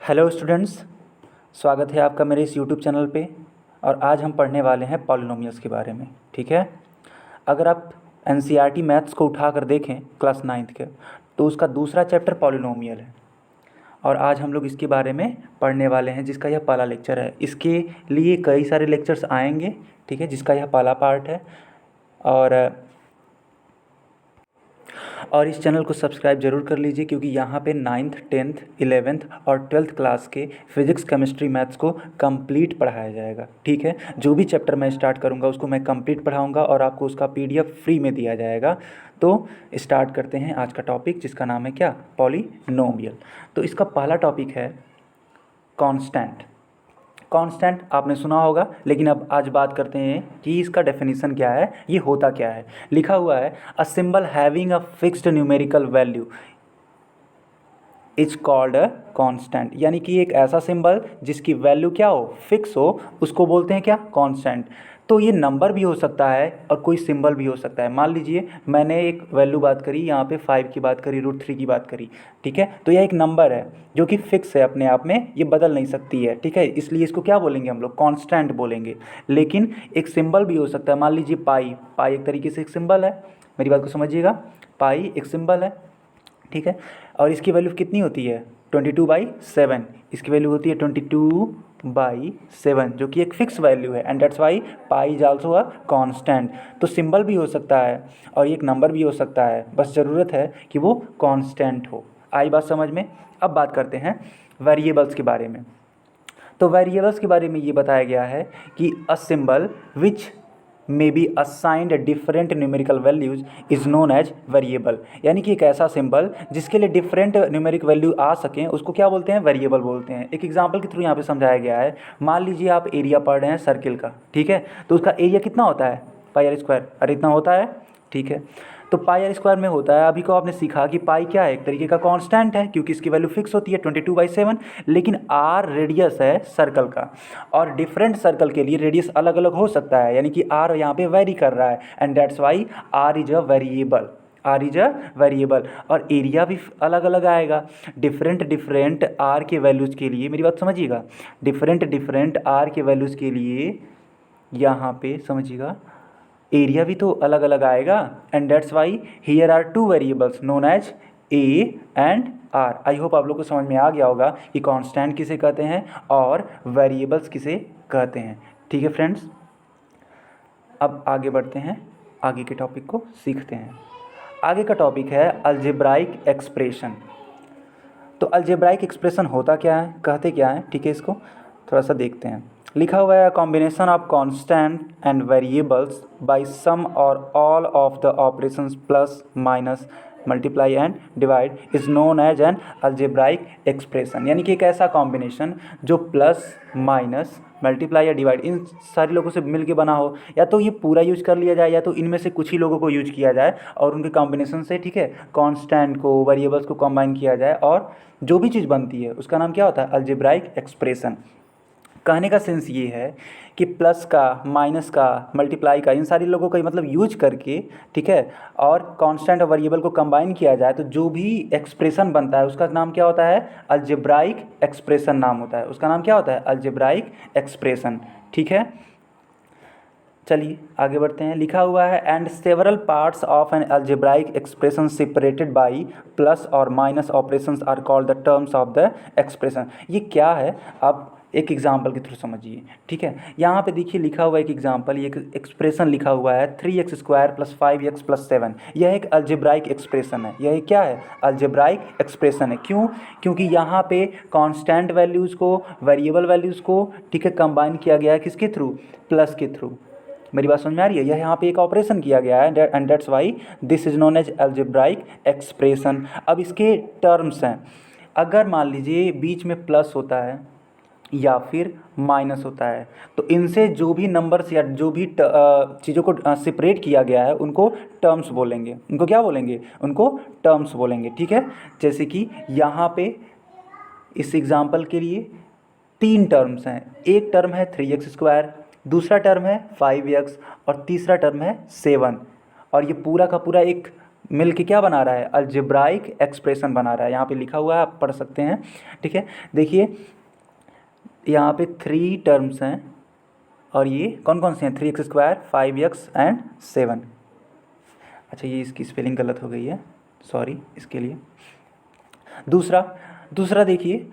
Hello students, स्वागत है आपका मेरे इस यूट्यूब चैनल पे। और आज हम पढ़ने वाले हैं पॉलिनोमियल्स के बारे में। ठीक है, अगर आप एनसीईआरटी मैथ्स को उठा कर देखें क्लास 9th के, तो उसका दूसरा चैप्टर पॉलिनोमियल है। और आज हम लोग इसके बारे में पढ़ने वाले हैं, जिसका यह पहला लेक्चर है। इसके लिए कई सारे लेक्चर्स आएंगे, ठीक है, जिसका यह पहला पार्ट है। और इस चैनल को सब्सक्राइब जरूर कर लीजिए, क्योंकि यहाँ पे 9th 10th 11th और 12th क्लास के फिजिक्स केमिस्ट्री मैथ्स को कंप्लीट पढ़ाया जाएगा। ठीक है, जो भी चैप्टर मैं स्टार्ट करूँगा उसको मैं कंप्लीट पढ़ाऊँगा और आपको उसका पीडीएफ फ्री में दिया जाएगा। तो स्टार्ट करते हैं आज का टॉपिक, जिसका नाम है क्या, पॉलिनोमियल। तो इसका पहला टॉपिक है कांस्टेंट। कांस्टेंट आपने सुना होगा, लेकिन अब आज बात करते हैं कि इसका डेफिनेशन क्या है, ये होता क्या है। लिखा हुआ है a symbol having a fixed numerical value is called a constant. यानी कि एक ऐसा सिंबल जिसकी वैल्यू क्या हो, फिक्स हो, उसको बोलते हैं क्या, कांस्टेंट। तो ये नंबर भी हो सकता है और कोई सिंबल भी हो सकता है। मान लीजिए मैंने एक वैल्यू बात करी, यहाँ पे 5 की बात करी, √3 की बात करी। ठीक है, तो यह एक नंबर है जो कि फिक्स है अपने आप में, ये बदल नहीं सकती है। ठीक है, इसलिए इसको क्या बोलेंगे हम लोग, कांस्टेंट बोलेंगे। लेकिन एक सिंबल भी हो सकता है। मान लीजिए पाई, पाई एक तरीके से एक सिंबल है। मेरी बात को समझिएगा, पाई एक सिंबल है। ठीक है, और इसकी वैल्यू कितनी होती है, 22/7। इसकी वैल्यू होती है 22/7, जो कि एक फिक्स वैल्यू है। And that's Y pi is also a constant. तो सिंबल भी हो सकता है और एक नंबर भी हो सकता है, बस ज़रूरत है कि वो कांस्टेंट हो। आई बात समझ में। अब बात करते हैं वेरिएबल्स के बारे में। तो वेरिएबल्स के बारे में ये बताया गया है कि a symbol which may be assigned different numerical values is known as variable. यानी कि एक ऐसा सिंबल जिसके लिए डिफरेंट न्यूमेरिक वैल्यू आ सकें, उसको क्या बोलते हैं, वेरिएबल बोलते हैं। एक एग्जांपल के थ्रू यहाँ पे समझाया गया है। मान लीजिए आप एरिया पढ़ रहे हैं सर्किल का, ठीक है, तो उसका एरिया कितना होता है, πr²। अरे इतना होता है, ठीक है। तो πr² में होता है। अभी को आपने सीखा कि पाई क्या है, एक तरीके का कांस्टेंट है, क्योंकि इसकी वैल्यू फिक्स होती है 22/7। लेकिन आर रेडियस है सर्कल का, और डिफरेंट सर्कल के लिए रेडियस अलग अलग हो सकता है। यानी कि आर यहाँ पे वेरी कर रहा है, and that's why r is a variable. R is a variable. और एरिया भी अलग अलग आएगा डिफरेंट डिफरेंट आर के वैल्यूज़ के लिए। मेरी बात समझिएगा, डिफरेंट डिफरेंट आर के वैल्यूज़ के लिए यहाँ पे समझिएगा एरिया भी तो अलग अलग आएगा। And that's why here are 2 variables known as A and R. I hope आप लोग को समझ में आ गया होगा कि कांस्टेंट किसे कहते हैं और वेरिएबल्स किसे कहते हैं। ठीक है फ्रेंड्स, अब आगे बढ़ते हैं, आगे के टॉपिक को सीखते हैं। आगे का टॉपिक है अलजेब्राइक एक्सप्रेशन। तो अलजेब्राइक एक्सप्रेशन होता क्या है, कहते क्या है, ठीक है, इसको थोड़ा सा देखते हैं। लिखा हुआ है combination of constant and variables by sum और all of the operations plus minus multiply and divide is known as an algebraic expression. यानी कि एक ऐसा कॉम्बिनेशन जो प्लस माइनस मल्टीप्लाई या डिवाइड इन सारी लोगों से मिल के बना हो। या तो ये पूरा यूज कर लिया जाए, या तो इनमें से कुछ ही लोगों को यूज किया जाए और उनके कॉम्बिनेशन से, ठीक है, कांस्टेंट को, वेरिएबल्स को कंबाइन किया जाए, और जो भी चीज़ बनती है उसका नाम क्या होता है, अलजेब्राइक एक्सप्रेशन। कहने का सेंस ये है कि प्लस का, माइनस का, मल्टीप्लाई का, इन सारी लोगों का मतलब यूज करके, ठीक है, और कांस्टेंट और वेरिएबल को कंबाइन किया जाए तो जो भी एक्सप्रेशन बनता है उसका नाम क्या होता है, अलजेब्राइक एक्सप्रेशन नाम होता है। उसका नाम क्या होता है, अलजेब्राइक एक्सप्रेशन। ठीक है, चलिए आगे बढ़ते हैं। लिखा हुआ है and several parts of an algebraic expression separated by plus और minus operations are called the terms of the expression. ये क्या है, आप एक एग्जाम्पल के थ्रू समझिए। ठीक है, यहाँ पे देखिए लिखा हुआ एक एग्जाम्पल, ये एक एक्सप्रेशन लिखा हुआ है 3x² + 5x + 7। यह एक अलजेब्राइक एक्सप्रेशन है। यह क्या है, अलजेब्राइक एक्सप्रेशन है। क्यों, क्योंकि यहाँ पे कांस्टेंट वैल्यूज़ को, वेरिएबल वैल्यूज़ को, ठीक है, कंबाइन किया गया है किसके थ्रू, प्लस के थ्रू। मेरी बात समझ में आ रही है, यह यहाँ पे एक ऑपरेशन किया गया है, and that's why this is known as algebraic expression. अब इसके टर्म्स हैं, अगर मान लीजिए बीच में प्लस होता है या फिर माइनस होता है, तो इनसे जो भी नंबर्स या जो भी चीज़ों को सेपरेट किया गया है उनको टर्म्स बोलेंगे। उनको क्या बोलेंगे, उनको टर्म्स बोलेंगे। ठीक है, जैसे कि यहाँ पे इस एग्जाम्पल के लिए 3 टर्म्स हैं। एक टर्म है 3x², दूसरा टर्म है 5x और तीसरा टर्म है 7। और ये पूरा का पूरा एक मिल के क्या बना रहा है, अलजेब्राइक एक्सप्रेशन बना रहा है। यहाँ पे लिखा हुआ है, आप पढ़ सकते हैं, ठीक है। देखिए यहाँ पे 3 टर्म्स हैं और ये कौन कौन से हैं, 3x², 5x एंड 7। अच्छा ये इसकी स्पेलिंग गलत हो गई है, सॉरी इसके लिए। दूसरा देखिए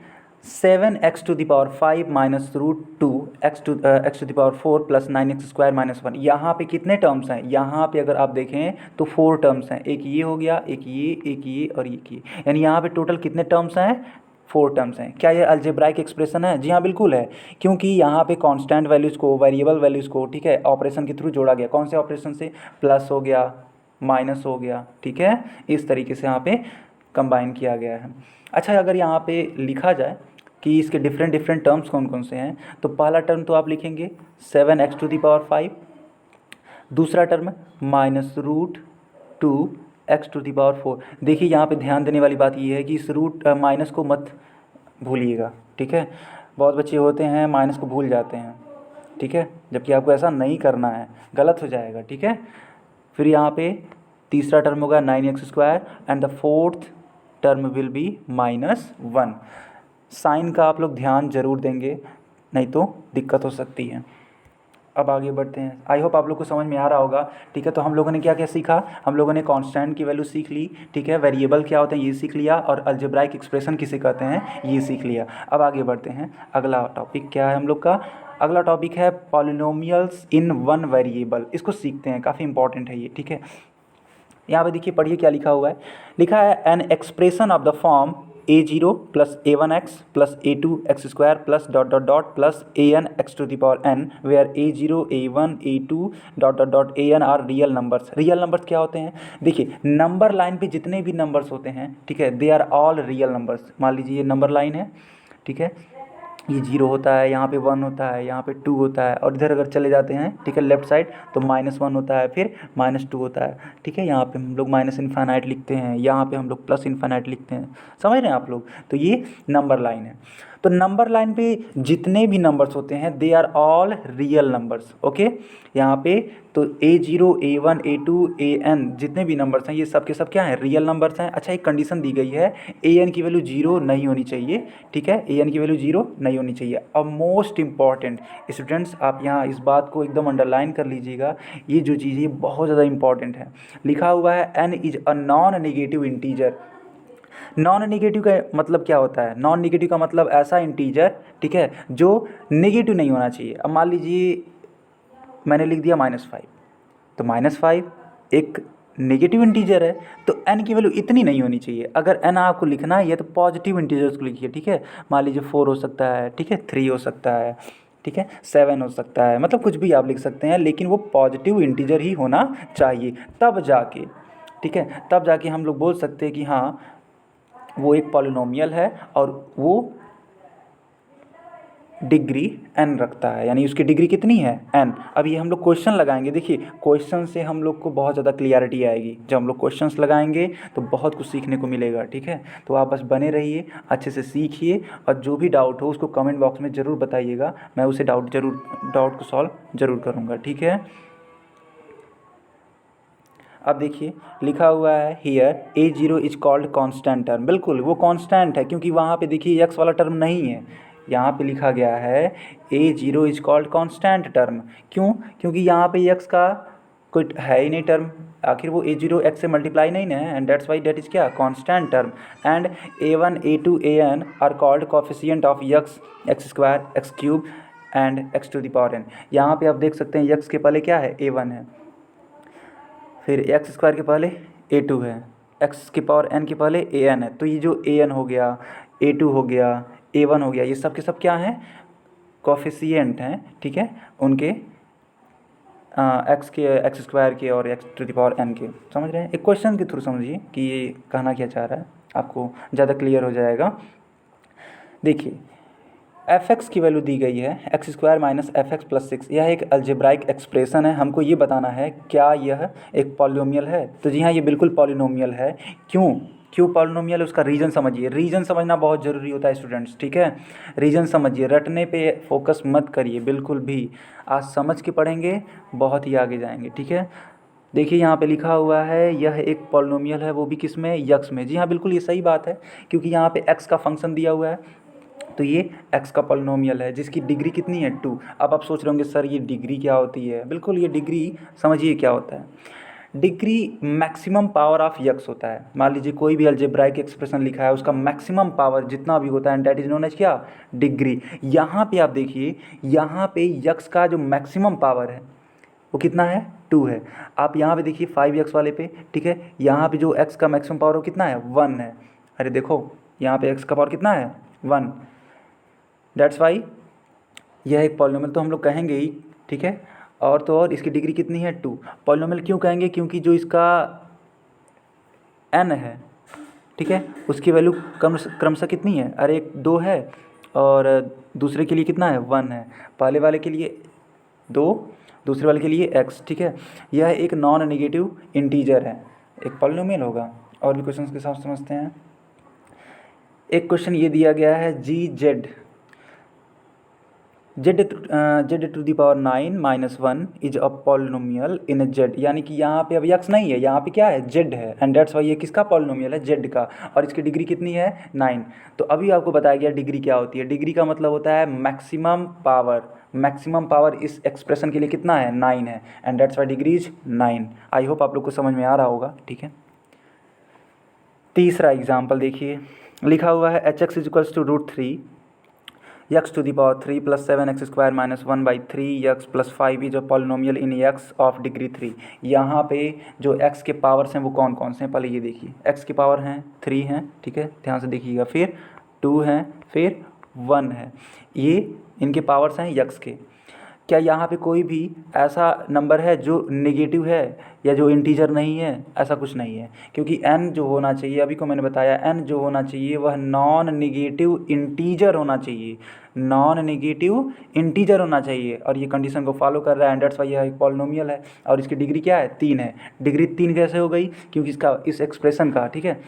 7x⁵ minus √2 x⁴ plus 9x² -1। यहाँ पे कितने टर्म्स हैं, यहाँ पे अगर आप देखें तो 4 टर्म्स हैं, एक ये हो गया, एक ये और एक ये, यानी यहाँ पे टोटल कितने टर्म्स हैं, 4 टर्म्स हैं। क्या ये अलजेब्राइक एक्सप्रेशन है? जी हाँ बिल्कुल है, क्योंकि यहाँ पे कांस्टेंट वैल्यूज़ को, वेरिएबल वैल्यूज़ को, ठीक है, ऑपरेशन के थ्रू जोड़ा गया। कौन से ऑपरेशन से, प्लस हो गया, माइनस हो गया, ठीक है, इस तरीके से यहाँ पे कंबाइन किया गया है। अच्छा अगर यहाँ पे लिखा जाए कि इसके डिफरेंट टर्म्स कौन कौन से हैं, तो पहला टर्म तो आप लिखेंगे 7x⁵, दूसरा टर्म -√2 x⁴। देखिए यहाँ पे ध्यान देने वाली बात ये है कि इस माइनस को मत भूलिएगा, ठीक है। बहुत बच्चे होते हैं माइनस को भूल जाते हैं, ठीक है, जबकि आपको ऐसा नहीं करना है, गलत हो जाएगा, ठीक है। फिर यहाँ पे तीसरा टर्म होगा 9x² and the fourth term will be -1। Sign का आप लोग ध्यान जरूर देंगे, नहीं तो दिक्कत हो सकती है। अब आगे बढ़ते हैं, आई होप आप लोग को समझ में आ रहा होगा, ठीक है। तो हम लोगों ने क्या क्या सीखा, हम लोगों ने कांस्टेंट की वैल्यू सीख ली, ठीक है, वेरिएबल क्या होते हैं ये सीख लिया, और अलजेब्राइक एक्सप्रेशन किसे कहते हैं ये सीख लिया। अब आगे बढ़ते हैं, अगला टॉपिक क्या है हम लोग का, अगला टॉपिक है पॉलिनोमियल्स इन वन वेरिएबल। इसको सीखते हैं, काफ़ी इंपॉर्टेंट है ये, ठीक है। यहाँ पे देखिए, पढ़िए क्या लिखा हुआ है, लिखा है an expression of the form a0 + a1x + a2x² + ... + an x⁴n where a0 a1 a2 ... an are real numbers. Real numbers क्या होते हैं, देखिए नंबर लाइन पे जितने भी नंबर्स होते हैं, ठीक है, they are all real numbers. मान लीजिए ये नंबर लाइन है, ठीक है, ये 0 होता है, यहाँ पे 1 होता है, यहाँ पे 2 होता है, और इधर अगर चले जाते हैं, ठीक है, लेफ्ट साइड, तो -1 होता है, फिर -2 होता है, ठीक है। यहाँ पे हम लोग -∞ लिखते हैं, यहाँ पे हम लोग +∞ लिखते हैं, समझ रहे हैं आप लोग। तो ये नंबर लाइन है। तो नंबर लाइन पे जितने भी नंबर्स होते हैं they are all real numbers, okay. यहाँ पे तो a0 a1 a2 an जितने भी नंबर्स हैं ये सब के सब क्या हैं, रियल नंबर्स हैं। अच्छा एक कंडीशन दी गई है, an की वैल्यू 0 नहीं होनी चाहिए, ठीक है, an की वैल्यू 0 नहीं होनी चाहिए। अब मोस्ट इंपॉर्टेंट स्टूडेंट्स, आप यहाँ इस बात को एकदम अंडरलाइन कर लीजिएगा, ये जो चीज़ है बहुत ज़्यादा इंपॉर्टेंट है। लिखा हुआ है n is a non negative integer. Non negative का मतलब क्या होता है, नॉन नेगेटिव का मतलब ऐसा इंटीजर, ठीक है, जो नेगेटिव नहीं होना चाहिए। अब मान लीजिए मैंने लिख दिया -5, तो -5 एक नेगेटिव इंटीजर है, तो n की वैल्यू इतनी नहीं होनी चाहिए। अगर n आपको लिखना है तो पॉजिटिव इंटीजर्स को लिखिए, ठीक है। मान लीजिए 4 हो सकता है, ठीक है, 3 हो सकता है, ठीक है, 7 हो सकता है, मतलब कुछ भी आप लिख सकते हैं, लेकिन वो पॉजिटिव इंटीजर ही होना चाहिए, तब जाके, ठीक है, तब जाके हम लोग बोल सकते हैं कि हाँ वो एक पॉलिनोमियल है और वो डिग्री n रखता है, यानी उसकी डिग्री कितनी है n। अब ये हम लोग क्वेश्चन लगाएंगे, देखिए क्वेश्चन से हम लोग को बहुत ज़्यादा क्लियरिटी आएगी। जब हम लोग क्वेश्चंस लगाएंगे तो बहुत कुछ सीखने को मिलेगा, ठीक है। तो आप बस बने रहिए, अच्छे से सीखिए, और जो भी डाउट हो उसको कमेंट बॉक्स में ज़रूर बताइएगा, मैं उसे डाउट को सॉल्व ज़रूर करूँगा, ठीक है। अब देखिए लिखा हुआ है here a0 is called constant term. बिल्कुल वो कांस्टेंट है, क्योंकि वहाँ पे देखिए x वाला टर्म नहीं है, यहाँ पे लिखा गया है a0 is called constant term. क्यों? क्योंकि यहाँ पे x का कोई है ही नहीं टर्म, आखिर वो a0 x से मल्टीप्लाई नहीं ना है, and that's why that is क्या, constant term. And a1 a2 an are called coefficient of x x² x³ and x⁴n। यहाँ पे आप देख सकते हैं x के पहले क्या है, a1 है, फिर x² के पहले a2 है, x⁴n के पहले an है। तो ये जो an हो गया, a2 हो गया, a1 हो गया, ये सब के सब क्या हैं, कोफिशिएंट हैं, ठीक है, उनके x² के और x⁴n के। समझ रहे हैं, एक क्वेश्चन के थ्रू समझिए कि ये कहना क्या चाह रहा है, आपको ज़्यादा क्लियर हो जाएगा। देखिए f(x) की वैल्यू दी गई है x² - f(x + 6)। यह एक अलजेब्राइक एक्सप्रेशन है, हमको ये बताना है क्या यह एक पॉलिनोमियल है। तो जी हाँ, ये बिल्कुल पॉलिनोमियल है। क्यों पॉलिनोमियल है, उसका रीज़न समझिए। रीज़न समझना बहुत ज़रूरी होता है स्टूडेंट्स, ठीक है, रीज़न समझिए, रटने पे फोकस मत करिए बिल्कुल भी। आज समझ के पढ़ेंगे बहुत ही आगे जाएंगे, ठीक है। देखिए यहाँ पे लिखा हुआ है यह एक पॉलिनोमियल है, वो भी किस में, यक्स में। जी हाँ, बिल्कुल ये सही बात है, क्योंकि यहाँ पे एक्स का फंक्शन दिया हुआ है, तो ये एक्स का पॉलिनोमियल है जिसकी डिग्री कितनी है, 2। अब आप सोच रहे होंगे सर ये डिग्री क्या होती है। बिल्कुल, ये डिग्री समझिए क्या होता है। Degree maximum power of x होता है। मान लीजिए कोई भी अलजेब्राइक एक्सप्रेशन लिखा है, उसका मैक्सिमम पावर जितना भी होता है, दैट इज नोन एज क्या, डिग्री। यहाँ पे आप देखिए, यहाँ पे यक्स का जो मैक्सिमम पावर है वो कितना है, 2 है। आप यहाँ पे देखिए 5x वाले पे, ठीक है, यहाँ पे जो x का मैक्सिमम पावर वो कितना है, 1 है। अरे देखो यहाँ पे x का पावर कितना है, 1। दैट्स वाई यह एक पॉलिनोमियल तो हम लोग कहेंगे ही, ठीक है। और तो और इसकी डिग्री कितनी है, 2। पॉलिनोमियल क्यों कहेंगे, क्योंकि जो इसका n है, ठीक है, उसकी वैल्यू क्रमशः कितनी है, अरे 2 है, और दूसरे के लिए कितना है, 1 है। पहले वाले के लिए 2, दूसरे वाले के लिए x, ठीक है। यह एक नॉन नेगेटिव इंटीजर है, एक पॉलिनोमियल होगा। और भी क्वेश्चंस के साथ समझते हैं। एक क्वेश्चन ये दिया गया है, G Z Z to the power 9 minus 1 is a polynomial in Z. यानी कि यहाँ पे अब यक्स नहीं है, यहाँ पे क्या है, जेड है, एंड दैट्स वाई ये किसका पॉलिनोमियल है, जेड का। और इसकी डिग्री कितनी है, 9। तो अभी आपको बताया गया डिग्री क्या होती है। डिग्री का मतलब होता है मैक्सिमम पावर। मैक्सिमम पावर इस एक्सप्रेशन के लिए कितना है, 9 है, and that's Y degree is 9। I hope आप लोग को समझ में आ रहा होगा, ठीक है। तीसरा एग्जाम्पल देखिए, लिखा हुआ है H X is equals to √3 x to the power 3 plus 7x square minus 1 by 3x plus 5 is a polynomial in x of degree 3। यहाँ पे जो x के पावर्स हैं वो कौन कौन से हैं, पहले ये देखिए। x के पावर हैं 3 हैं, ठीक है, ध्यान से देखिएगा, फिर 2 हैं, फिर 1 है। ये इनके पावर्स हैं x के। क्या यहाँ पे कोई भी ऐसा नंबर है जो नेगेटिव है या जो इंटीजर नहीं है, ऐसा कुछ नहीं है, क्योंकि n जो होना चाहिए, अभी को मैंने बताया, n जो होना चाहिए वह नॉन नेगेटिव इंटीजर होना चाहिए, नॉन नेगेटिव इंटीजर होना चाहिए। और ये कंडीशन को फॉलो कर रहा है, एंड दैट्स वाई यह एक पॉलिनोमियल है। और इसकी डिग्री क्या है, 3 है। डिग्री 3 कैसे हो गई, क्योंकि इसका इस एक्सप्रेशन का, ठीक है,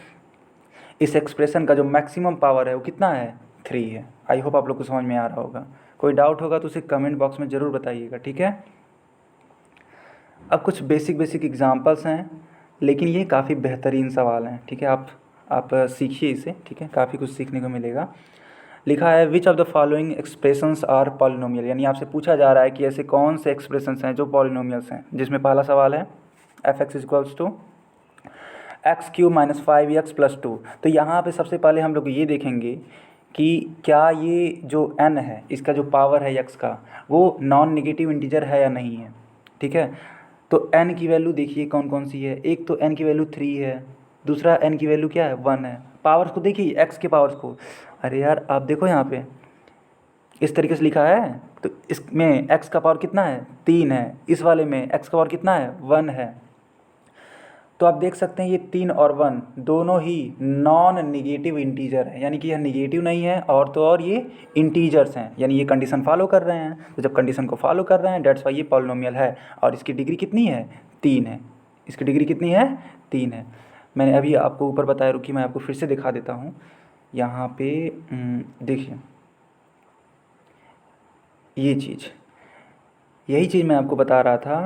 इस एक्सप्रेशन का जो मैक्सिमम पावर है वो कितना है, 3 है। आई होप आप लोग को समझ में आ रहा होगा। कोई डाउट होगा तो उसे कमेंट बॉक्स में ज़रूर बताइएगा, ठीक है। अब कुछ बेसिक एग्जांपल्स हैं, लेकिन ये काफ़ी बेहतरीन सवाल हैं, ठीक है। आप सीखिए इसे, ठीक है, काफ़ी कुछ सीखने को मिलेगा। लिखा है which of the following expressions are polynomial. यानी आपसे पूछा जा रहा है कि ऐसे कौन से एक्सप्रेशंस हैं जो पॉलिनोमियल्स हैं, जिसमें पहला सवाल है F X equals to x³ minus 5x plus 2। तो यहाँ पे सबसे पहले हम लोग ये देखेंगे कि क्या ये जो n है, इसका जो पावर है x का, वो नॉन नेगेटिव इंटीजर है या नहीं है, ठीक है। तो n की वैल्यू देखिए कौन कौन सी है। एक तो n की वैल्यू 3 है, दूसरा n की वैल्यू क्या है, 1 है। पावर्स को देखिए, x के पावर्स को, अरे यार आप देखो यहाँ पे इस तरीके से लिखा है, तो इसमें x का पावर कितना है, 3 है। इस वाले में x का पावर कितना है, 1 है। तो आप देख सकते हैं ये 3 और 1 दोनों ही नॉन निगेटिव इंटीजर है, यानी कि यह निगेटिव नहीं है, और तो और ये इंटीजर्स हैं, यानी ये कंडीशन फॉलो कर रहे हैं। तो जब कंडीशन को फॉलो कर रहे हैं, डेट्स वाई ये पॉलिनोमियल है। और इसकी डिग्री कितनी है, 3 है। इसकी डिग्री कितनी है, 3 है। मैंने अभी आपको ऊपर बताया, रुकी मैं आपको फिर से दिखा देता हूँ। यहाँ पे देखिए ये चीज़, यही चीज़ मैं आपको बता रहा था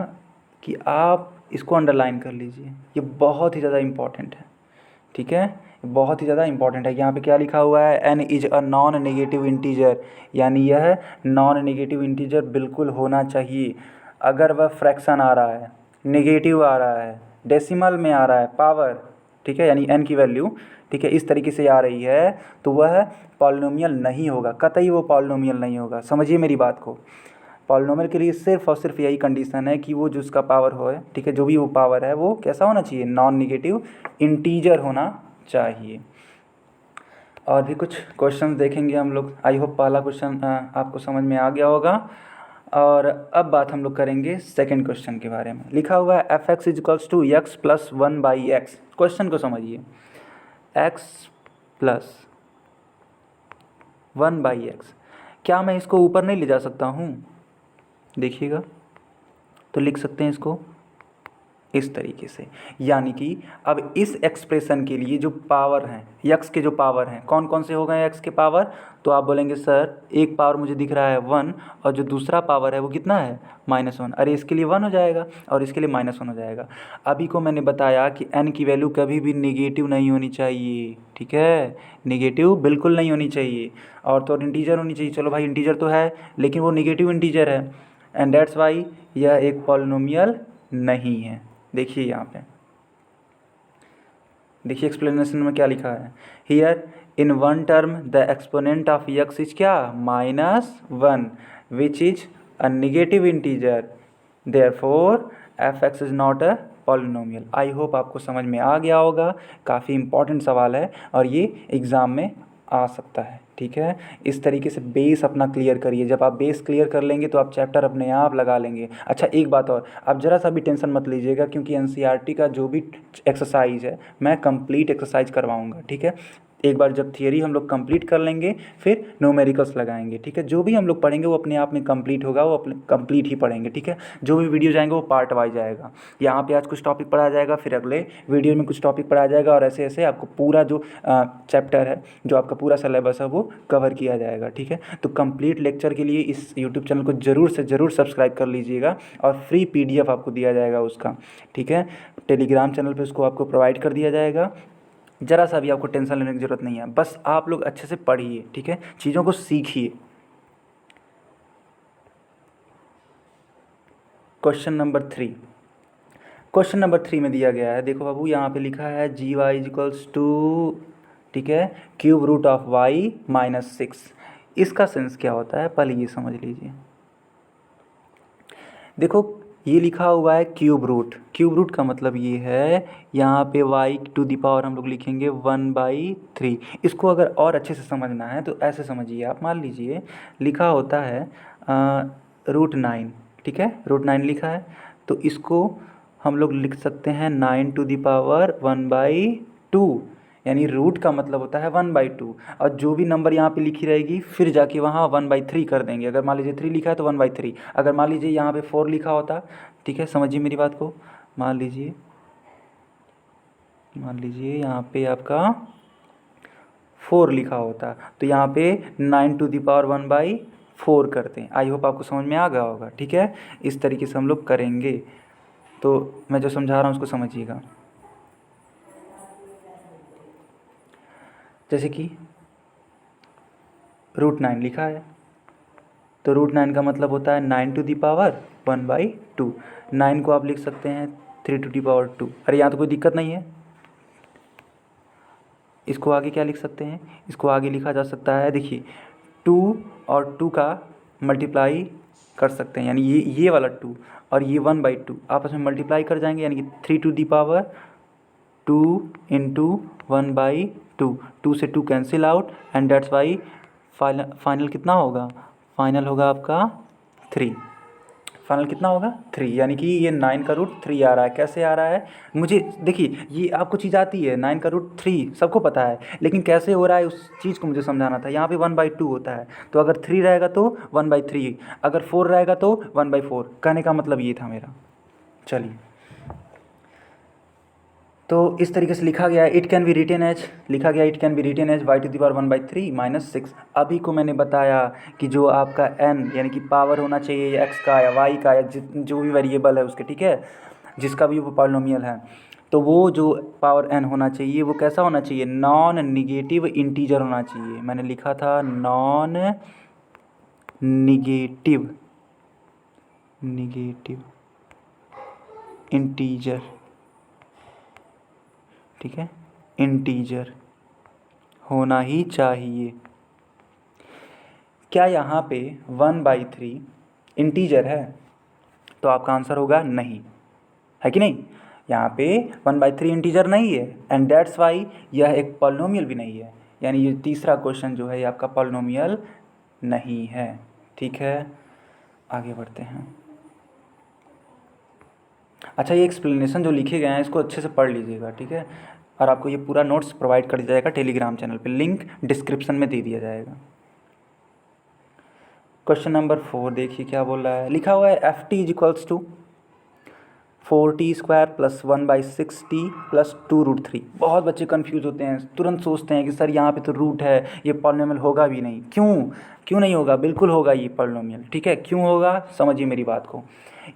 कि आप इसको अंडरलाइन कर लीजिए, ये बहुत ही ज़्यादा इम्पॉर्टेंट है, ठीक है, बहुत ही ज़्यादा इम्पॉर्टेंट है। यहाँ पे क्या लिखा हुआ है, n is a non negative integer, यानी यह नॉन नेगेटिव इंटीजर बिल्कुल होना चाहिए। अगर वह फ्रैक्शन आ रहा है, नेगेटिव आ रहा है, डेसिमल में आ रहा है पावर, ठीक है, यानी n की वैल्यू, ठीक है, इस तरीके से आ रही है, तो वह पॉलिनोमियल नहीं होगा, कतई वो पॉलिनोमियल नहीं होगा। समझिए मेरी बात को। पॉलिनोमियल के लिए सिर्फ और सिर्फ यही कंडीशन है कि वो जो उसका पावर हो, ठीक है, जो भी वो पावर है वो कैसा होना चाहिए, नॉन निगेटिव इंटीजर होना चाहिए। और भी कुछ क्वेश्चन देखेंगे हम लोग। आई होप पहला क्वेश्चन आपको समझ में आ गया होगा। और अब बात हम लोग करेंगे सेकंड क्वेश्चन के बारे में। लिखा हुआ है F X is equals to X plus 1 by X. Question को समझिए, एक्स प्लस 1 बाई एक्स। क्या मैं इसको ऊपर नहीं ले जा सकता हूँ, देखिएगा, तो लिख सकते हैं इसको इस तरीके से। यानी कि अब इस एक्सप्रेशन के लिए जो पावर हैं, यक्स के जो पावर हैं, कौन कौन से हो गए यक्स के पावर, तो आप बोलेंगे सर एक पावर मुझे दिख रहा है 1 और जो दूसरा पावर है वो कितना है -1। अरे इसके लिए 1 हो जाएगा और इसके लिए -1 हो जाएगा। अभी को मैंने बताया कि n की वैल्यू कभी भी निगेटिव नहीं होनी चाहिए, ठीक है, निगेटिव बिल्कुल नहीं होनी चाहिए। और तो इंटीजर होनी चाहिए, चलो भाई इंटीजर तो है लेकिन वो निगेटिव इंटीजर है, एंड दैट्स वाई यह एक पॉलिनोमियल नहीं है। देखिए यहाँ पे, देखिए एक्सप्लेनेशन में क्या लिखा है, here in one term the exponent of x is क्या -1 which is a negative integer, therefore F X is not a polynomial. I hope आपको समझ में आ गया होगा, काफ़ी इंपॉर्टेंट सवाल है और ये एग्ज़ाम में आ सकता है, ठीक है। इस तरीके से बेस अपना क्लियर करिए, जब आप बेस क्लियर कर लेंगे तो आप चैप्टर अपने आप लगा लेंगे। अच्छा एक बात और, आप ज़रा सा भी टेंशन मत लीजिएगा क्योंकि एनसीईआरटी का जो भी एक्सरसाइज है मैं कंप्लीट एक्सरसाइज करवाऊंगा, ठीक है। एक बार जब थियरी हम लोग कंप्लीट कर लेंगे फिर न्यूमेरिकल्स लगाएंगे, ठीक है। जो भी हम लोग पढ़ेंगे वो अपने आप में कंप्लीट होगा, वो अपने कंप्लीट ही पढ़ेंगे, ठीक है। जो भी वीडियो जाएंगे वो पार्ट वाइज जाएगा, यहाँ पे आज कुछ टॉपिक पढ़ाया जाएगा, फिर अगले वीडियो में कुछ टॉपिक पढ़ाया जाएगा और ऐसे ऐसे आपको पूरा जो चैप्टर है, जो आपका पूरा सिलेबस है वो कवर किया जाएगा, ठीक है। तो कंप्लीट लेक्चर के लिए इस यूट्यूब चैनल को ज़रूर से ज़रूर सब्सक्राइब कर लीजिएगा और फ्री PDF आपको दिया जाएगा उसका, ठीक है। टेलीग्राम चैनल पे उसको आपको प्रोवाइड कर दिया जाएगा। ज़रा सा भी आपको टेंशन लेने की ज़रूरत नहीं है, बस आप लोग अच्छे से पढ़िए, ठीक है, चीज़ों को सीखिए। क्वेश्चन नंबर 3, क्वेश्चन नंबर 3 में दिया गया है, देखो बाबू यहाँ पे लिखा है GY इक्वल्स टू, ठीक है, क्यूब रूट ऑफ y -6। इसका सेंस क्या होता है पहले ये समझ लीजिए। देखो ये लिखा हुआ है क्यूब रूट, क्यूब रूट का मतलब ये है यहाँ पे y⁴ हम लोग लिखेंगे 1/3। इसको अगर और अच्छे से समझना है तो ऐसे समझिए आप, मान लीजिए लिखा होता है √9, ठीक है, √9 लिखा है तो इसको हम लोग लिख सकते हैं 9⁴ यानी रूट का मतलब होता है 1/2 और जो भी नंबर यहाँ पे लिखी रहेगी फिर जाके वहाँ 1/3 कर देंगे। अगर मान लीजिए 3 लिखा है तो 1/3, अगर मान लीजिए यहाँ पे 4 लिखा होता, ठीक है, समझिए मेरी बात को, मान लीजिए यहाँ पे आपका 4 लिखा होता तो यहाँ पे 9⁴ करते हैं। आई होप आपको समझ में आ गया होगा, ठीक है। इस तरीके से हम लोग करेंगे, तो मैं जो समझा रहा हूँ उसको समझिएगा। जैसे कि √9 लिखा है तो √9 का मतलब होता है 9⁴ 9 को आप लिख सकते हैं 3⁵। अरे यहाँ तो कोई दिक्कत नहीं है, इसको आगे क्या लिख सकते हैं, इसको आगे लिखा जा सकता है, देखिए 2 और 2 का मल्टीप्लाई कर सकते हैं, यानी ये वाला 2 और ये 1/2 आपस में मल्टीप्लाई कर जाएंगे, यानी कि 3⁵ 2 × 1/2, 2 से 2 cancel out and that's Y final कितना होगा, फाइनल होगा आपका 3, फाइनल कितना होगा 3, यानी कि ये 9 का √3 आ रहा है। कैसे आ रहा है, मुझे देखिए ये आपको चीज़ आती है, 9 का √3 सबको पता है, लेकिन कैसे हो रहा है उस चीज़ को मुझे समझाना था। यहाँ पे 1/2 होता है तो अगर 3 रहेगा तो 1/3, अगर 4 रहेगा तो 1/4, कहने का मतलब ये था मेरा। चलिए तो इस तरीके से लिखा गया है, it can be written as, लिखा गया it can be written as y⁴ 6। अभी को मैंने बताया कि जो आपका n यानी कि पावर होना चाहिए x का या y का या जो भी वेरिएबल है उसके, ठीक है, जिसका भी वो पॉलिनोमियल है, तो वो जो पावर n होना चाहिए वो कैसा होना चाहिए, नॉन निगेटिव इंटीजर होना चाहिए। मैंने लिखा था नॉन निगेटिव इंटीजर, ठीक है, इंटीजर होना ही चाहिए। क्या यहाँ पे 1/3 इंटीजर है, तो आपका आंसर होगा नहीं, है कि नहीं। यहाँ पे 1/3 इंटीजर नहीं है एंड दैट्स वाई यह एक पॉलिनोमियल भी नहीं है, यानी ये तीसरा क्वेश्चन जो है ये आपका पॉलिनोमियल नहीं है, ठीक है। आगे बढ़ते हैं। अच्छा ये एक्सप्लेनेशन जो लिखे गए हैं इसको अच्छे से पढ़ लीजिएगा, ठीक है, और आपको ये पूरा नोट्स प्रोवाइड कर दिया जाएगा टेलीग्राम चैनल पे, लिंक डिस्क्रिप्शन में दे दिया जाएगा। क्वेश्चन नंबर 4 देखिए क्या बोल रहा है, लिखा हुआ है FT is equals to 4t² plus 1/6t plus 2√3। बहुत बच्चे कंफ्यूज होते हैं, तुरंत सोचते हैं कि सर यहाँ पे तो रूट है, ये पॉलिनोमियल होगा भी नहीं। क्यों नहीं होगा? बिल्कुल होगा ये पॉलिनोमियल, ठीक है। क्यों होगा, समझिए मेरी बात को।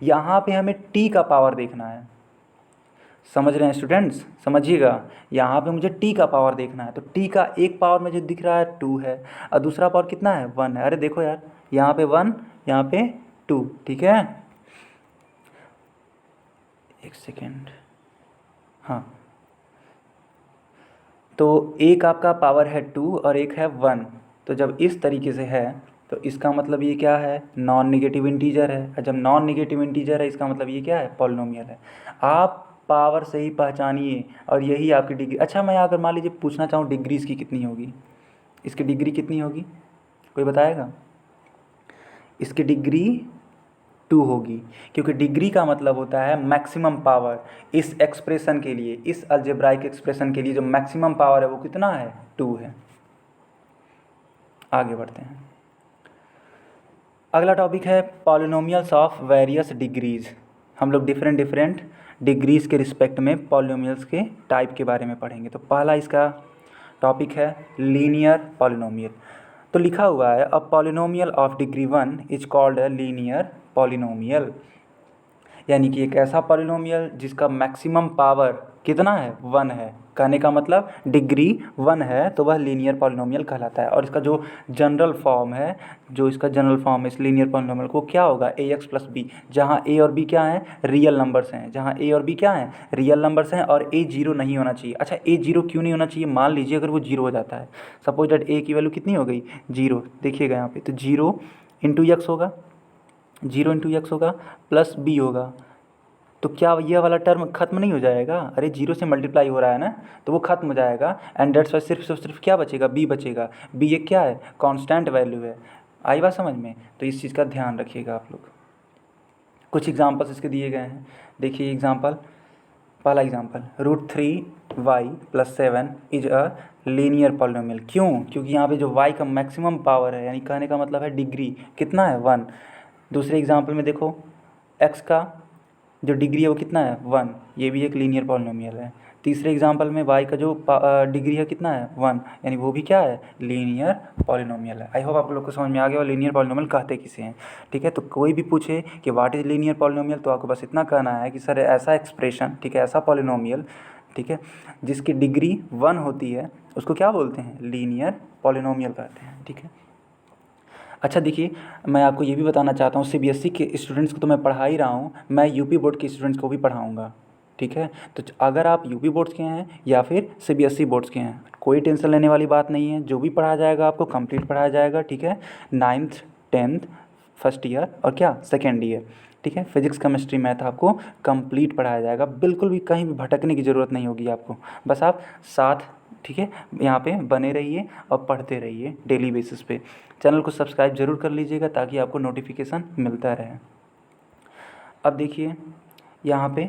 यहाँ पे हमें t का पावर देखना है, समझ रहे हैं स्टूडेंट्स? समझिएगा, यहाँ पे मुझे t का पावर देखना है। तो t का एक पावर मुझे दिख रहा है 2 है, और दूसरा पावर कितना है 1 है। अरे देखो यार, यहाँ पे 1, यहाँ पे 2, ठीक है। एक सेकेंड, हाँ, तो एक आपका पावर है 2 और एक है 1। तो जब इस तरीके से है तो इसका मतलब ये क्या है, नॉन नेगेटिव इंटीजर है। और जब नॉन नेगेटिव इंटीजर है इसका मतलब ये क्या है, पॉलिनोमियल है। आप पावर से ही पहचानिए, और यही आपकी डिग्री। अच्छा, मैं अगर मान लीजिए पूछना चाहूँ डिग्री इसकी कितनी होगी, इसकी डिग्री कितनी होगी, कोई बताएगा? इसकी डिग्री 2 होगी, क्योंकि डिग्री का मतलब होता है मैक्सिमम पावर। इस एक्सप्रेशन के लिए, इस अलजेब्राइक एक्सप्रेशन के लिए जो मैक्सिमम पावर है वो कितना है, 2 है। आगे बढ़ते हैं। अगला टॉपिक है पॉलिनोमियल्स ऑफ वेरियस डिग्रीज। हम लोग डिफरेंट डिग्रीज़ के रिस्पेक्ट में पॉलिनोमियल्स के टाइप के बारे में पढ़ेंगे। तो पहला इसका टॉपिक है लीनियर पॉलिनोमियल। तो लिखा हुआ है a polynomial of degree 1 is called a linear polynomial, यानी कि एक ऐसा पॉलिनोमियल जिसका मैक्सिमम पावर कितना है, 1 है। कहने का मतलब डिग्री 1 है तो वह लीनियर पॉलिनोमियल कहलाता है। और इसका जो जनरल फॉर्म है, इस लीनियर पॉलिनोमियल को क्या होगा, ax प्लस बी, जहाँ a और b क्या हैं, रियल नंबर्स हैं। जहाँ a और b क्या हैं, रियल नंबर्स हैं, और a 0 नहीं होना चाहिए। अच्छा, a 0 क्यों नहीं होना चाहिए? मान लीजिए अगर वो 0 हो जाता है, सपोज दैट a की वैल्यू कितनी हो गई, 0। देखिएगा यहाँ पे, तो 0 इंटू x होगा, 0 इंटू एक्स होगा, प्लस b होगा। तो क्या ये वाला टर्म खत्म नहीं हो जाएगा? अरे 0 से मल्टीप्लाई हो रहा है ना, तो वो खत्म हो जाएगा। एंड डेट्स वाई सिर्फ क्या बचेगा, b बचेगा। b एक क्या है, कांस्टेंट वैल्यू है। आई बात समझ में? तो इस चीज़ का ध्यान रखिएगा आप लोग। कुछ एग्जांपल्स इसके दिए गए हैं, देखिए एग्जांपल। पहला example, √3y + 7 is a linear polynomial. क्यों? क्योंकि यहाँ पे जो y का मैक्सिमम पावर है, यानी कहने का मतलब है डिग्री कितना है, 1। दूसरे एग्जांपल में देखो, x का जो डिग्री है वो कितना है, 1, ये भी एक लीनियर पॉलिनोमियल है। तीसरे एग्जांपल में y का जो डिग्री है कितना है, 1, यानी वो भी क्या है, लीनियर पॉलिनोमियल है। आई होप आप लोग को समझ में आ गया और लीनियर पॉलिनोमियल कहते किसे हैं, ठीक है। तो कोई भी पूछे कि व्हाट इज़ लीनियर पॉलिनोमियल, तो आपको बस इतना कहना है कि सर ऐसा एक्सप्रेशन, ठीक है, ऐसा पॉलिनोमियल, ठीक है, जिसकी डिग्री 1 होती है, उसको क्या बोलते हैं, लीनियर पॉलिनोमियल कहते हैं, ठीक है। अच्छा देखिए, मैं आपको ये भी बताना चाहता हूँ, सीबीएसई के स्टूडेंट्स को तो मैं पढ़ा ही रहा हूँ, मैं यूपी बोर्ड के स्टूडेंट्स को भी पढ़ाऊँगा, ठीक है। तो अगर आप यूपी बोर्ड्स के हैं या फिर सीबीएसई बोर्ड्स के हैं, कोई टेंशन लेने वाली बात नहीं है। जो भी पढ़ाया जाएगा आपको कंप्लीट पढ़ाया जाएगा, ठीक है। 9th 10th फर्स्ट ईयर और क्या, सेकेंड ईयर, ठीक है। फिजिक्स केमिस्ट्री मैथ आपको कंप्लीट पढ़ाया जाएगा, बिल्कुल भी कहीं भी भटकने की ज़रूरत नहीं होगी आपको। बस आप साथ, ठीक है, यहाँ पे बने रहिए और पढ़ते रहिए डेली बेसिस पे। चैनल को सब्सक्राइब जरूर कर लीजिएगा ताकि आपको नोटिफिकेशन मिलता रहे। अब देखिए यहाँ पे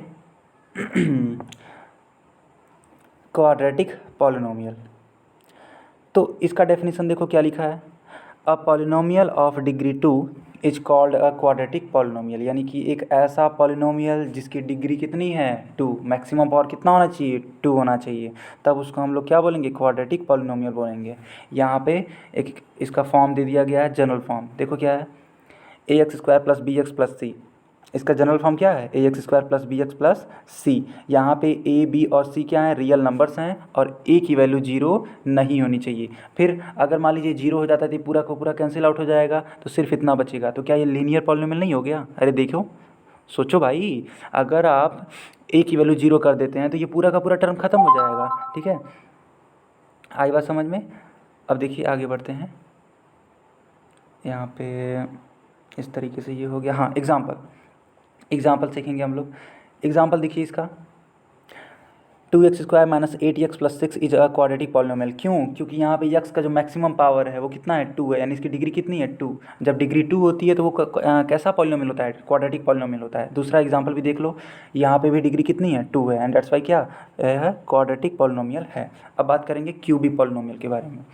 क्वाड्रेटिक पॉलिनोमियल, तो इसका डेफिनेशन देखो क्या लिखा है, a polynomial of degree 2 is called a quadratic polynomial, यानी कि एक ऐसा पॉलिनोमियल जिसकी डिग्री कितनी है, 2, मैक्सिमम पावर कितना होना चाहिए, 2 होना चाहिए, तब उसको हम लोग क्या बोलेंगे, क्वाड्रेटिक पॉलिनोमियल बोलेंगे। यहाँ पे एक इसका फॉर्म दे दिया गया है, जनरल फॉर्म देखो क्या है, ax² + bx + c। इसका जनरल फॉर्म क्या है, ax² + bx + c। यहाँ पे a b और c क्या है, रियल नंबर्स हैं, और a की वैल्यू 0 नहीं होनी चाहिए। फिर अगर मान लीजिए 0 हो जाता है तो पूरा का पूरा कैंसिल आउट हो जाएगा, तो सिर्फ इतना बचेगा। तो क्या ये लीनियर पॉलिनोमियल नहीं हो गया? अरे देखो, सोचो भाई, अगर आप a की वैल्यू 0 कर देते हैं तो ये पूरा का पूरा टर्म खत्म हो जाएगा, ठीक है। आई बात समझ में? अब देखिए आगे बढ़ते हैं। यहाँ पे इस तरीके से ये हो गया। हाँ, एग्जाम्पल सीखेंगे हम लोग। एग्जाम्पल देखिए इसका, 2x² - 8x + 6 is a quadratic polynomial. क्यों? क्योंकि यहाँ पे x का जो मैक्सिमम पावर है वो कितना है, 2 है, यानी इसकी डिग्री कितनी है, 2। जब डिग्री 2 होती है तो वो कैसा पॉलिनोमियल होता है, क्वाड्रेटिक पॉलिनोमियल होता है। दूसरा एग्जाम्पल भी देख लो, यहाँ पे भी डिग्री कितनी है, 2 है, एंड दैट्स वाई क्या है, क्वाड्रेटिक पॉलिनोमियल है। अब बात करेंगे क्यूबिक पॉलिनोमियल के बारे में।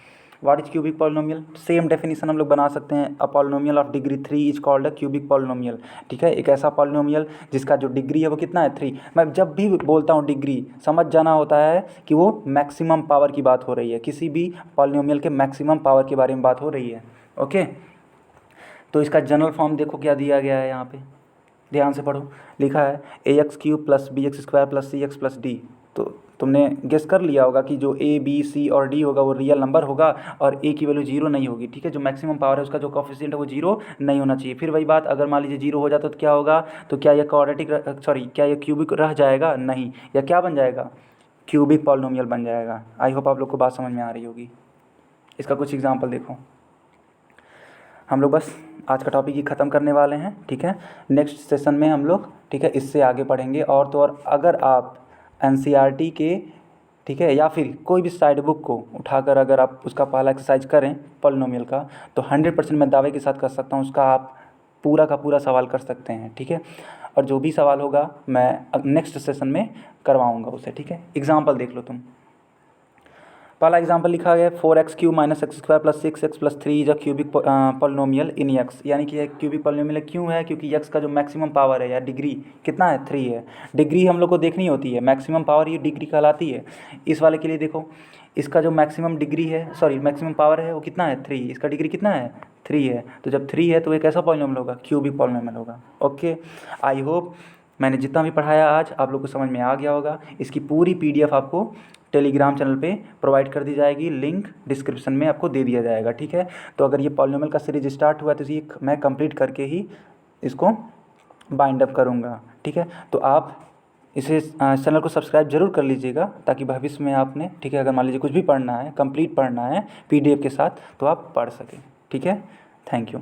What is cubic polynomial? Same definition हम लोग बना सकते हैं, a polynomial of degree 3 is called a cubic polynomial. ठीक है, एक ऐसा पॉलिनोमियल जिसका जो डिग्री है वो कितना है 3। मैं जब भी बोलता हूँ डिग्री, समझ जाना होता है कि वो मैक्सिमम पावर की बात हो रही है, किसी भी पॉलिनोमियल के मैक्सिमम पावर के बारे में बात हो रही है। ओके, तो इसका जनरल फॉर्म देखो क्या दिया गया है यहाँ पे, ध्यान से पढ़ो। लिखा है ax³ + bx² + cx + d। तो तुमने गेस कर लिया होगा कि जो a b c और d होगा वो रियल नंबर होगा और a की वैल्यू 0 नहीं होगी। ठीक है, जो मैक्सिमम पावर है उसका जो कोफिशिएंट है वो 0 नहीं होना चाहिए। फिर वही बात, अगर मान लीजिए 0 हो जाता तो क्या होगा, तो क्या यह क्या यह क्यूबिक रह जाएगा? नहीं, या क्या बन जाएगा? क्यूबिक पॉलिनोमियल बन जाएगा। आई होप आप लोग को बात समझ में आ रही होगी। इसका कुछ एग्जाम्पल देखो। हम लोग बस आज का टॉपिक ही ख़त्म करने वाले हैं। ठीक है, नेक्स्ट सेशन में हम लोग, ठीक है, इससे आगे पढ़ेंगे। और तो और अगर आप एनसीईआरटी के, ठीक है, या फिर कोई भी साइड बुक को उठाकर अगर आप उसका पहला एक्सरसाइज करें पॉलिनोमियल का, तो 100% मैं दावे के साथ कर सकता हूँ उसका आप पूरा का पूरा सवाल कर सकते हैं। ठीक है, और जो भी सवाल होगा मैं नेक्स्ट सेशन में करवाऊँगा उसे। ठीक है, एग्जाम्पल देख लो तुम। पहला एग्जाम्पल लिखा गया 4x³ - x² + 6x + 3 is a cubic polynomial in x। यानी कि क्यूबिक पॉलिनोमियल क्यों है? क्योंकि x का जो मैक्सिमम पावर है या डिग्री कितना है? 3 है। डिग्री हम लोग को देखनी होती है, मैक्सिमम पावर ये डिग्री कहलाती है। इस वाले के लिए देखो, इसका जो मैक्सिमम डिग्री है, सॉरी मैक्सिमम पावर है वो कितना है? 3। इसका डिग्री कितना है? 3 है। तो जब 3 है तो एक ऐसा पॉलिनोमियल होगा, क्यूबिक पॉलिनोमियल होगा। ओके, आई होप मैंने जितना भी पढ़ाया आज आप लोग को समझ में आ गया होगा। इसकी पूरी PDF आपको टेलीग्राम चैनल पे प्रोवाइड कर दी जाएगी, लिंक डिस्क्रिप्शन में आपको दे दिया जाएगा। ठीक है, तो अगर ये पॉलिनोमियल का सीरीज स्टार्ट हुआ तो ये मैं कंप्लीट करके ही इसको बाइंड अप करूँगा। ठीक है, तो आप इसे चैनल को सब्सक्राइब जरूर कर लीजिएगा, ताकि भविष्य में आपने, ठीक है, अगर मान लीजिए कुछ भी पढ़ना है, कंप्लीट पढ़ना है PDF के साथ, तो आप पढ़ सकें। ठीक है, थैंक यू।